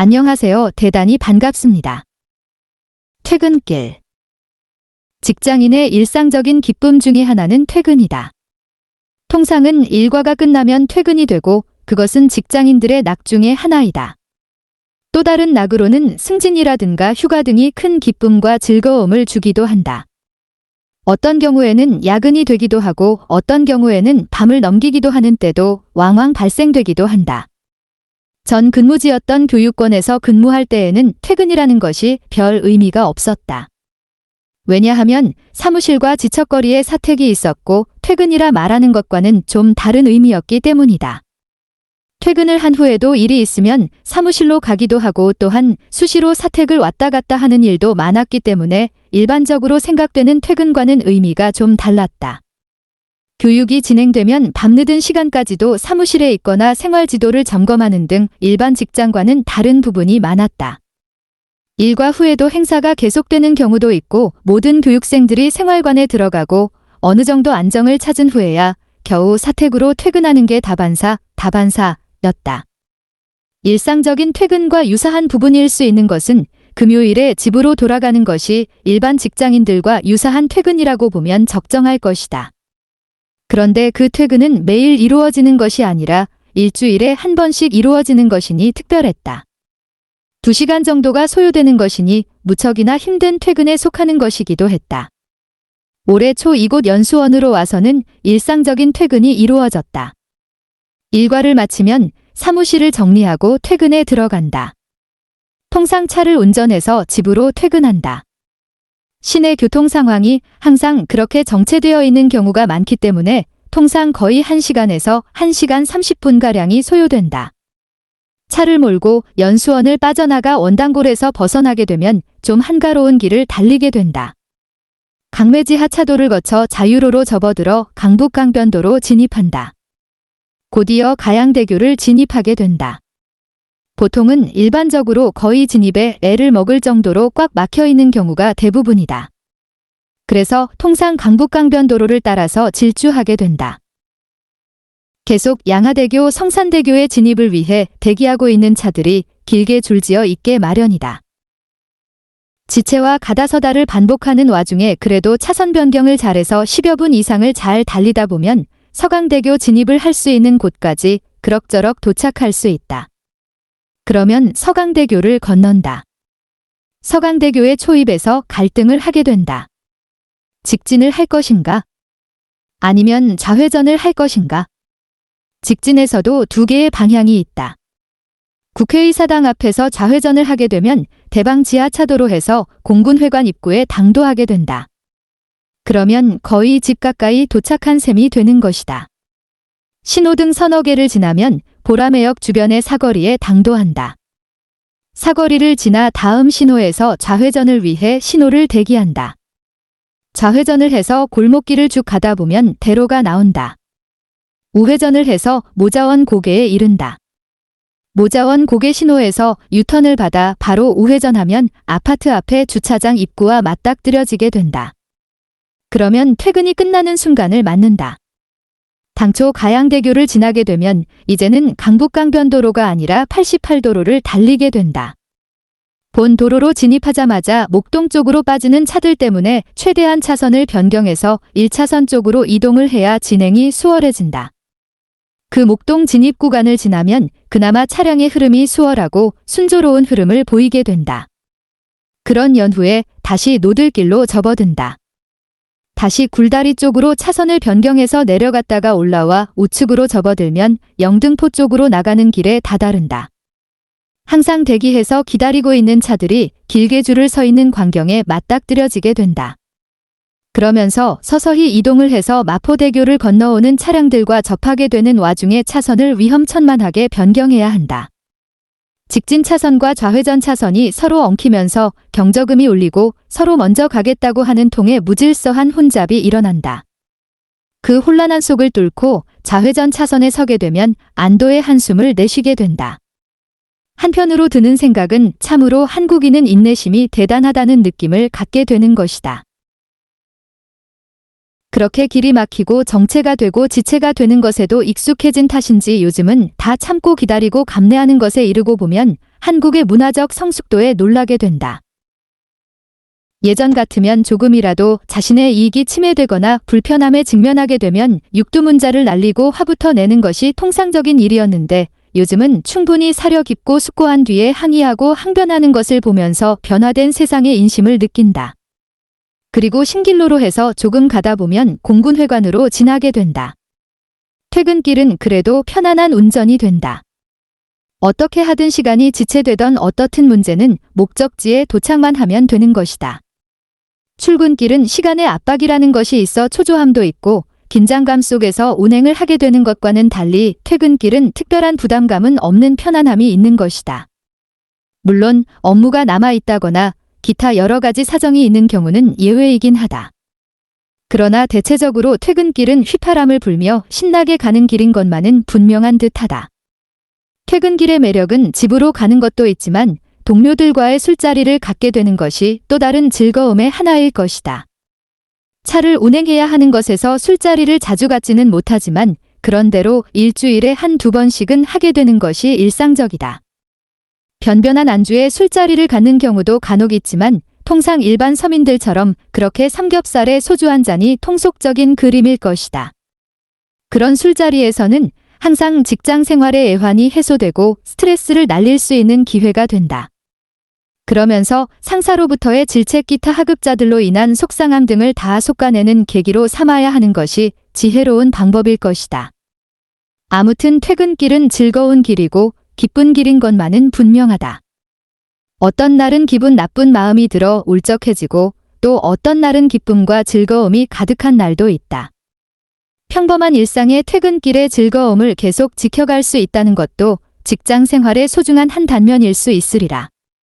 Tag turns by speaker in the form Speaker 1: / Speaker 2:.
Speaker 1: 안녕하세요. 대단히 반갑습니다. 퇴근길. 직장인의 일상적인 기쁨 중에 하나는 퇴근이다. 통상은 일과가 끝나면 퇴근이 되고 그것은 직장인들의 낙 중의 하나이다. 또 다른 낙으로는 승진이라든가 휴가 등이 큰 기쁨과 즐거움을 주기도 한다. 어떤 경우에는 야근이 되기도 하고 어떤 경우에는 밤을 넘기기도 하는 때도 왕왕 발생되기도 한다. 전 근무지였던 교육권에서 근무할 때에는 퇴근이라는 것이 별 의미가 없었다. 왜냐하면 사무실과 지척거리에 사택이 있었고 퇴근이라 말하는 것과는 좀 다른 의미였기 때문이다. 퇴근을 한 후에도 일이 있으면 사무실로 가기도 하고 또한 수시로 사택을 왔다 갔다 하는 일도 많았기 때문에 일반적으로 생각되는 퇴근과는 의미가 좀 달랐다. 교육이 진행되면 밤늦은 시간까지도 사무실에 있거나 생활지도를 점검하는 등 일반 직장과는 다른 부분이 많았다. 일과 후에도 행사가 계속되는 경우도 있고 모든 교육생들이 생활관에 들어가고 어느 정도 안정을 찾은 후에야 겨우 사택으로 퇴근하는 게 다반사였다. 일상적인 퇴근과 유사한 부분일 수 있는 것은 금요일에 집으로 돌아가는 것이 일반 직장인들과 유사한 퇴근이라고 보면 적정할 것이다. 그런데 그 퇴근은 매일 이루어지는 것이 아니라 일주일에 한 번씩 이루어지는 것이니 특별했다. 2시간 정도가 소요되는 것이니 무척이나 힘든 퇴근에 속하는 것이기도 했다. 올해 초 이곳 연수원으로 와서는 일상적인 퇴근이 이루어졌다. 일과를 마치면 사무실을 정리하고 퇴근에 들어간다. 통상 차를 운전해서 집으로 퇴근한다. 시내 교통 상황이 항상 그렇게 정체되어 있는 경우가 많기 때문에 통상 거의 1시간에서 1시간 30분가량이 소요된다. 차를 몰고 연수원을 빠져나가 원당골에서 벗어나게 되면 좀 한가로운 길을 달리게 된다. 강매지 하차도를 거쳐 자유로로 접어들어 강북강변도로 진입한다. 곧이어 가양대교를 진입하게 된다. 보통은 일반적으로 거의 진입에 애를 먹을 정도로 꽉 막혀 있는 경우가 대부분이다. 그래서 통상 강북강변도로를 따라서 질주하게 된다. 계속 양화대교, 성산대교의 진입을 위해 대기하고 있는 차들이 길게 줄지어 있게 마련이다. 지체와 가다서다를 반복하는 와중에 그래도 차선 변경을 잘해서 10여 분 이상을 잘 달리다 보면 서강대교 진입을 할 수 있는 곳까지 그럭저럭 도착할 수 있다. 그러면 서강대교를 건넌다. 서강대교의 초입에서 갈등을 하게 된다. 직진을 할 것인가? 아니면 좌회전을 할 것인가? 직진에서도 2개의 방향이 있다. 국회의사당 앞에서 좌회전을 하게 되면 대방 지하차도로해서 공군회관 입구에 당도하게 된다. 그러면 거의 집 가까이 도착한 셈이 되는 것이다. 신호등 서너 개를 지나면 보라매역 주변의 사거리에 당도한다. 사거리를 지나 다음 신호에서 좌회전을 위해 신호를 대기한다. 좌회전을 해서 골목길을 쭉 가다 보면 대로가 나온다. 우회전을 해서 모자원 고개에 이른다. 모자원 고개 신호에서 유턴을 받아 바로 우회전하면 아파트 앞에 주차장 입구와 맞닥뜨려지게 된다. 그러면 퇴근이 끝나는 순간을 맞는다. 당초 가양대교를 지나게 되면 이제는 강북강변도로가 아니라 88도로를 달리게 된다. 본 도로로 진입하자마자 목동 쪽으로 빠지는 차들 때문에 최대한 차선을 변경해서 1차선 쪽으로 이동을 해야 진행이 수월해진다. 그 목동 진입 구간을 지나면 그나마 차량의 흐름이 수월하고 순조로운 흐름을 보이게 된다. 그런 연후에 다시 노들길로 접어든다. 다시 굴다리 쪽으로 차선을 변경해서 내려갔다가 올라와 우측으로 접어들면 영등포 쪽으로 나가는 길에 다다른다. 항상 대기해서 기다리고 있는 차들이 길게 줄을 서 있는 광경에 맞닥뜨려지게 된다. 그러면서 서서히 이동을 해서 마포대교를 건너오는 차량들과 접하게 되는 와중에 차선을 위험천만하게 변경해야 한다. 직진 차선과 좌회전 차선이 서로 엉키면서 경적음이 울리고 서로 먼저 가겠다고 하는 통에 무질서한 혼잡이 일어난다. 그 혼란한 속을 뚫고 좌회전 차선에 서게 되면 안도의 한숨을 내쉬게 된다. 한편으로 드는 생각은 참으로 한국인은 인내심이 대단하다는 느낌을 갖게 되는 것이다. 그렇게 길이 막히고 정체가 되고 지체가 되는 것에도 익숙해진 탓인지 요즘은 다 참고 기다리고 감내하는 것에 이르고 보면 한국의 문화적 성숙도에 놀라게 된다. 예전 같으면 조금이라도 자신의 이익이 침해되거나 불편함에 직면하게 되면 육두문자를 날리고 화부터 내는 것이 통상적인 일이었는데 요즘은 충분히 사려 깊고 숙고한 뒤에 항의하고 항변하는 것을 보면서 변화된 세상의 인심을 느낀다. 그리고 신길로로 해서 조금 가다 보면 공군회관으로 지나게 된다. 퇴근길은 그래도 편안한 운전이 된다. 어떻게 하든 시간이 지체되던 어떻든 문제는 목적지에 도착만 하면 되는 것이다. 출근길은 시간의 압박이라는 것이 있어 초조함도 있고 긴장감 속에서 운행을 하게 되는 것과는 달리 퇴근길은 특별한 부담감은 없는 편안함이 있는 것이다. 물론 업무가 남아있다거나 기타 여러 가지 사정이 있는 경우는 예외이긴 하다. 그러나 대체적으로 퇴근길은 휘파람을 불며 신나게 가는 길인 것만은 분명한 듯하다. 퇴근길의 매력은 집으로 가는 것도 있지만 동료들과의 술자리를 갖게 되는 것이 또 다른 즐거움의 하나일 것이다. 차를 운행해야 하는 것에서 술자리를 자주 갖지는 못하지만 그런대로 일주일에 한두 번씩은 하게 되는 것이 일상적이다. 변변한 안주에 술자리를 갖는 경우도 간혹 있지만 통상 일반 서민들처럼 그렇게 삼겹살에 소주 한 잔이 통속적인 그림일 것이다. 그런 술자리에서는 항상 직장 생활의 애환이 해소되고 스트레스를 날릴 수 있는 기회가 된다. 그러면서 상사로부터의 질책 기타 하급자들로 인한 속상함 등을 다 솎아내는 계기로 삼아야 하는 것이 지혜로운 방법일 것이다. 아무튼 퇴근길은 즐거운 길이고 기쁜 길인 것만은 분명하다. 어떤 날은 기분 나쁜 마음이 들어 울적해지고 또 어떤 날은 기쁨과 즐거움이 가득한 날도 있다. 평범한 일상의 퇴근길의 즐거움을 계속 지켜갈 수 있다는 것도 직장 생활의 소중한 한 단면일 수 있으리라.